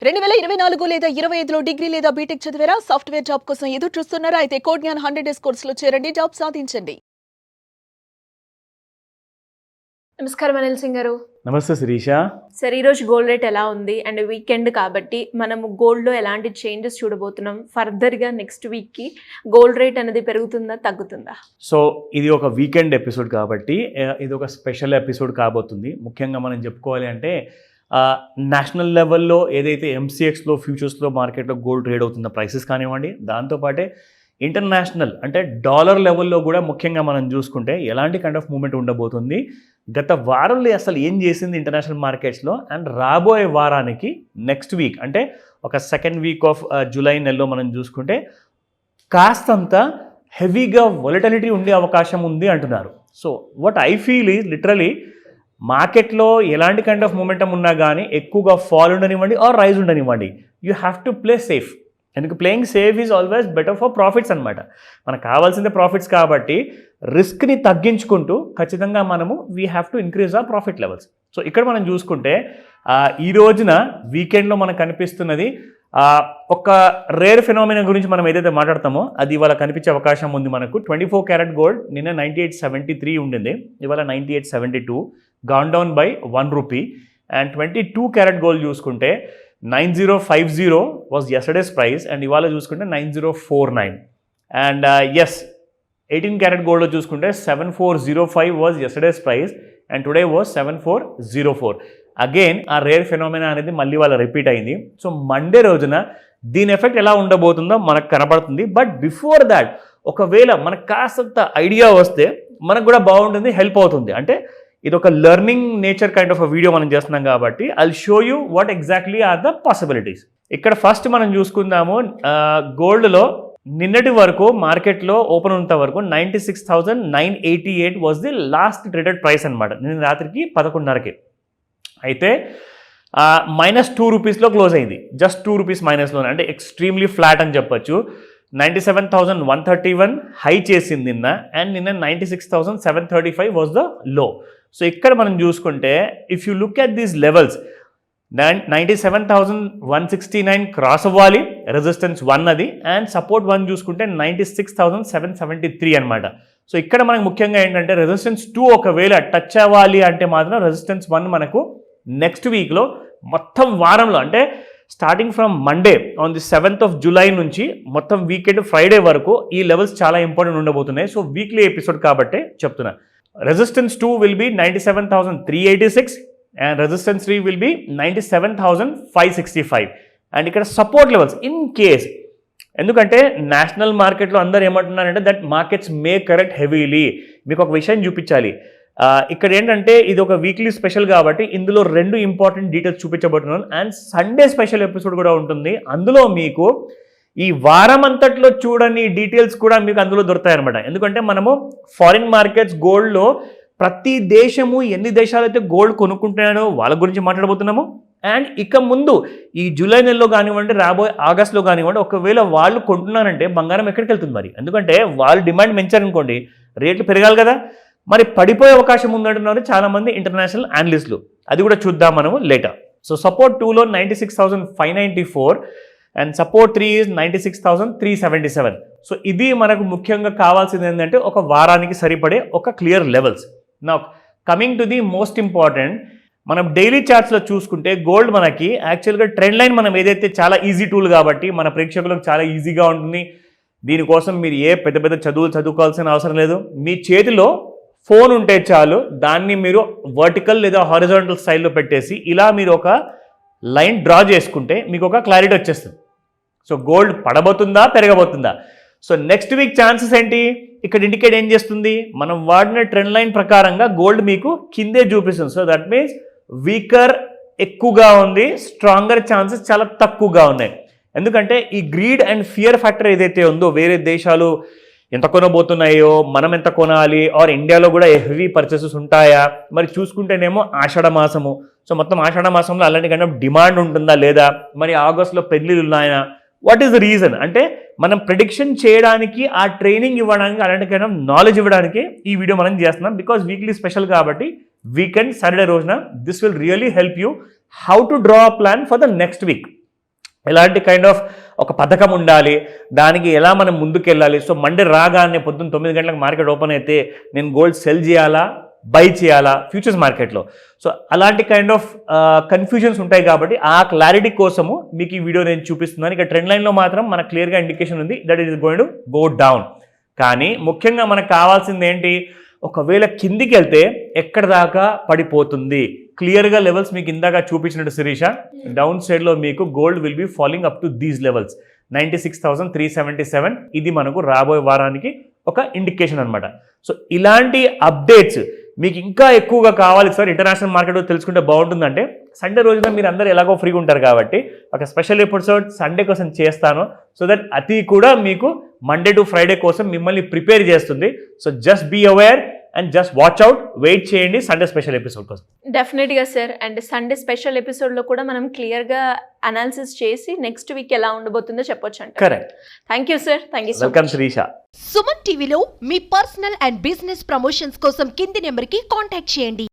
2024 లేదా 25లో డిగ్రీ లేదా బీటెక్ చదివారా? సాఫ్ట్‌వేర్ జాబ్ కోసం ఎదురు చూస్తున్నారా? అయితే కోడ్ జ్ఞాన్ 100 డేస్ కోర్సులో చేరండి, జాబ్ సాధించండి. నమస్కారం అనిల్ సింగ్ గారు. నమస్తే శిరీష. సార్, ఈరోజు గోల్డ్ రేట్ ఎలా ఉంది? అండ్ వీకెండ్ కాబట్టి మనము గోల్డ్లో ఎలాంటి చేంజెస్ చూడబోతున్నాం? ఫర్దర్గా నెక్స్ట్ వీక్కి గోల్డ్ రేట్ అనేది పెరుగుతుందా, తగ్గుతుందా? సో ఇది ఒక వీకెండ్ ఎపిసోడ్ కాబట్టి ఇది ఒక స్పెషల్ ఎపిసోడ్ కాబోతుంది. ముఖ్యంగా మనం చెప్పుకోవాలి అంటే నేషనల్ లెవెల్లో ఏదైతే ఎంసీఎక్స్లో ఫ్యూచర్స్లో మార్కెట్లో గోల్డ్ ట్రేడ్ అవుతుందో ప్రైసెస్ కానివ్వండి, దాంతోపాటే ఇంటర్నేషనల్ అంటే డాలర్ లెవెల్లో కూడా ముఖ్యంగా మనం చూసుకుంటే ఎలాంటి కైండ్ ఆఫ్ మూమెంట్ ఉండబోతుంది, గత వారంలో అసలు ఏం చేసింది ఇంటర్నేషనల్ మార్కెట్స్లో, అండ్ రాబోయే వారానికి నెక్స్ట్ వీక్ అంటే ఒక సెకండ్ వీక్ ఆఫ్ జూలై నెలలో మనం చూసుకుంటే కాస్తంత హెవీగా వొలటిలిటీ ఉండే అవకాశం ఉంది అంటున్నారు. So what I feel is literally మార్కెట్లో ఎలాంటి కైండ్ ఆఫ్ మూమెంటం ఉన్నా కానీ ఎక్కువగా ఫాల్ ఉండనివ్వండి ఆర్ రైజ్ ఉండనివ్వండి, you have to play safe. ఎందుకు playing safe is always better for profits అనమాట. మనకు కావాల్సిందే ప్రాఫిట్స్ కాబట్టి రిస్క్ని తగ్గించుకుంటూ ఖచ్చితంగా మనము వీ హ్యావ్ టు ఇంక్రీజ్ ఆ ప్రాఫిట్ లెవెల్స్. సో ఇక్కడ మనం చూసుకుంటే ఈ రోజున వీకెండ్లో మనకు కనిపిస్తున్నది ఒక రేర్ ఫినామినా గురించి మనం ఏదైతే మాట్లాడతామో అది ఇవాళ కనిపించే అవకాశం ఉంది మనకు. 24 క్యారెట్ గోల్డ్ నిన్న 98.73 ఉండింది, ఇవాళ 98.72, gone down by 1 rupee. And 22 carat gold చూసుకుంటే 9050 వాజ్ యెస్టర్డేస్ ప్రైస్, అండ్ ఇవాళ చూసుకుంటే 9049. అండ్ ఎస్ 18 క్యారెట్ గోల్డ్లో చూసుకుంటే 7405 was yesterday's price, and today was 7404. Again ఆ రేర్ ఫెనోమెనా అనేది మళ్ళీ వాళ్ళ రిపీట్ అయింది. సో మండే రోజున దీని ఎఫెక్ట్ ఎలా ఉండబోతుందో మనకు కనబడుతుంది. బట్ బిఫోర్ దాట్ ఒకవేళ మనకు కాస్తంత ఐడియా వస్తే మనకు కూడా బాగుంటుంది, హెల్ప్ అవుతుంది. అంటే ఇది ఒక learning nature kind of video మనం చేస్తున్నాం కాబట్టి I'll show you what exactly are the possibilities. ఇక్కడ ఫస్ట్ మనం చూసుకుందాము గోల్డ్లో నిన్నటి వరకు మార్కెట్లో ఓపెన్ ఉన్నంత వరకు 96,988 was the last traded price అనమాట. నిన్న రాత్రికి 11:30కి. అయితే -2 రూపీస్లో క్లోజ్ అయింది, జస్ట్ 2 రూపీస్ మైనస్లో, అంటే ఎక్స్ట్రీమ్లీ ఫ్లాట్ అని చెప్పొచ్చు. 97,131 హై చేసింది నిన్న, అండ్ నిన్న 96,735 వాజ్ ద లో. సో ఇక్కడ మనం చూసుకుంటే if you look at these levels 97,169 cross అవ్వాలి, రెసిస్టెన్స్ 1 అది, అండ్ సపోర్ట్ 1 చూసుకుంటే 96,773 అనమాట. సో ఇక్కడ మనకు ముఖ్యంగా ఏంటంటే రెసిస్టెన్స్ 2 ఒకవేళ టచ్ అవ్వాలి అంటే మాత్రం రెసిస్టెన్స్ 1 మనకు నెక్స్ట్ వీక్లో మొత్తం వారంలో అంటే starting from Monday on the 7th of July నుంచి మొత్తం వీకెండ్ ఫ్రైడే వరకు ఈ లెవెల్స్ చాలా ఇంపార్టెంట్ ఉండబోతున్నాయి. సో వీక్లీ ఎపిసోడ్ కాబట్టి చెప్తున్నా. Resistance 2 will be 97,386 and resistance 3 will be 97,565. And ఇక్కడ సపోర్ట్ లెవెల్స్ ఇన్ కేస్, ఎందుకంటే నేషనల్ మార్కెట్లో అందరూ ఏమంటున్నారంటే that markets May correct heavily. మీకు ఒక విషయం చూపించాలి. ఇక్కడ ఏంటంటే ఇది ఒక వీక్లీ స్పెషల్ కాబట్టి ఇందులో 2 ఇంపార్టెంట్ డీటెయిల్స్ చూపించబోతున్నాను. అండ్ సండే స్పెషల్ ఎపిసోడ్ కూడా ఉంటుంది, అందులో మీకు ఈ వారం అంతట్లో చూడని డీటెయిల్స్ కూడా మీకు అందులో దొరుకుతాయన్నమాట. ఎందుకంటే మనము ఫారిన్ మార్కెట్స్ గోల్డ్లో ప్రతి దేశము ఎన్ని దేశాలైతే గోల్డ్ కొనుక్కుంటున్నాయో వాళ్ళ గురించి మాట్లాడబోతున్నాము. అండ్ ఇక ముందు ఈ జూలై నెలలో కానివ్వండి, రాబోయే ఆగస్టులో కానివ్వండి, ఒకవేళ వాళ్ళు కొంటున్నారంటే బంగారం ఎక్కడికి వెళ్తుంది మరి? ఎందుకంటే వాళ్ళు డిమాండ్ పెంచారనుకోండి, రేట్లు పెరగాలి కదా, మరి పడిపోయే అవకాశం ఉందంటున్నారు చాలామంది ఇంటర్నేషనల్ అనలిస్టులు. అది కూడా చూద్దాం మనము లేటర్. సో సపోర్ట్ 2లో 96,594 అండ్ సపోర్ట్ 3 ఈజ్ 96,377. సో ఇది మనకు ముఖ్యంగా కావాల్సింది ఏంటంటే ఒక వారానికి సరిపడే ఒక క్లియర్ లెవెల్స్. నా coming to the most important, మనం డైలీ చార్ట్స్లో చూసుకుంటే గోల్డ్ మనకి యాక్చువల్గా ట్రెండ్ లైన్ మనం ఏదైతే చాలా ఈజీ టూల్ కాబట్టి మన ప్రేక్షకులకు చాలా ఈజీగా ఉంటుంది. దీనికోసం మీరు ఏ పెద్ద పెద్ద చదువుకోవాల్సిన అవసరం లేదు. మీ చేతిలో ఫోన్ ఉంటే చాలు, దాన్ని మీరు వర్టికల్ లేదా హారిజాంటల్ స్టైల్లో పెట్టేసి ఇలా మీరు ఒక లైన్ డ్రా చేసుకుంటే మీకు ఒక క్లారిటీ వచ్చేస్తుంది. సో గోల్డ్ పడబోతుందా, పెరగబోతుందా? సో నెక్స్ట్ వీక్ ఛాన్సెస్ ఏంటి? ఇక్కడ ఇండికేట్ ఏం చేస్తుంది? మనం వాడిన ట్రెండ్ లైన్ ప్రకారంగా గోల్డ్ మీకు కిందే చూపిస్తుంది. సో దట్ మీన్స్ వీకర్ ఎక్కువగా ఉంది, స్ట్రాంగర్ ఛాన్సెస్ చాలా తక్కువగా ఉన్నాయి. ఎందుకంటే ఈ గ్రీడ్ అండ్ ఫియర్ ఫ్యాక్టర్ ఏదైతే ఉందో, వేరే దేశాలు ఎంత కొనబోతున్నాయో మనం ఎంత కొనాలి, ఆర్ ఇండియాలో కూడా హెవీ పర్చేసెస్ ఉంటాయా, మరి చూసుకుంటేనేమో ఆషాఢ మాసము. సో మొత్తం ఆషాఢ మాసంలో అలాంటి కైండ్ ఆఫ్ డిమాండ్ ఉంటుందా లేదా, మరి ఆగస్టులో పెళ్ళిళ్ళు ఉన్నాయా, వాట్ ఈస్ ద రీజన్ అంటే మనం ప్రిడిక్షన్ చేయడానికి, ఆ ట్రైనింగ్ ఇవ్వడానికి, అలాంటి కైండ్ ఆఫ్ నాలెడ్జ్ ఇవ్వడానికి ఈ వీడియో మనం చేస్తున్నాం. బికాజ్ వీక్లీ స్పెషల్ కాబట్టి వీకెండ్ సాటర్డే రోజున this will really help you how to draw a plan for the next week. ఎలాంటి కైండ్ ఆఫ్ ఒక పథకం ఉండాలి, దానికి ఎలా మనం ముందుకెళ్ళాలి. సో మండే రాగానే పొద్దున్న 9 గంటలకు మార్కెట్ ఓపెన్ అయితే నేను గోల్డ్ సెల్ చేయాలా, బై చేయాలా ఫ్యూచర్స్ మార్కెట్లో. సో అలాంటి కైండ్ ఆఫ్ కన్ఫ్యూజన్స్ ఉంటాయి కాబట్టి ఆ క్లారిటీ కోసము మీకు ఈ వీడియో నేను చూపిస్తున్నాను. ఇక ట్రెండ్ లైన్లో మాత్రం మనకు క్లియర్గా ఇండికేషన్ ఉంది that it is going to go down. కానీ ముఖ్యంగా మనకు కావాల్సింది ఏంటి, ఒకవేళ కిందికి వెళ్తే ఎక్కడ దాకా పడిపోతుంది. క్లియర్గా లెవెల్స్ మీకు ఇందాక చూపించినట్టు శిరీష, డౌన్ సైడ్లో మీకు gold will be following up to these levels 96,377. ఇది మనకు రాబోయే వారానికి ఒక ఇండికేషన్ అనమాట. సో ఇలాంటి అప్డేట్స్ మీకు ఇంకా ఎక్కువగా కావాలి సార్, ఇంటర్నేషనల్ మార్కెట్ తెలుసుకుంటే బాగుంటుందంటే సండే రోజున మీరు అందరూ ఎలాగో ఫ్రీగా ఉంటారు కాబట్టి ఒక స్పెషల్ ఎపిసోడ్ సండే కోసం చేస్తాను. సో దట్ అది కూడా మీకు మండే టు ఫ్రైడే కోసం మిమ్మల్ని ప్రిపేర్ చేస్తుంది. So just be aware and just watch out, wait చేయండి సండే స్పెషల్ ఎపిసోడ్ కోసం. డెఫినెట్గా సార్. అండ్ సండే స్పెషల్ ఎపిసోడ్లో కూడా మనం క్లియర్గా అనాలిసిస్ చేసి నెక్స్ట్ వీక్ ఎలా ఉండబోతుందో చెప్పొచ్చు అంట. Correct. Thank you sir. Thank you so much. Welcome Shirisha. Suman టీవీలో మీ పర్సనల్ అండ్ బిజినెస్ ప్రమోషన్స్ కోసం కింది నెంబర్కి కాంటాక్ట్ చేయండి.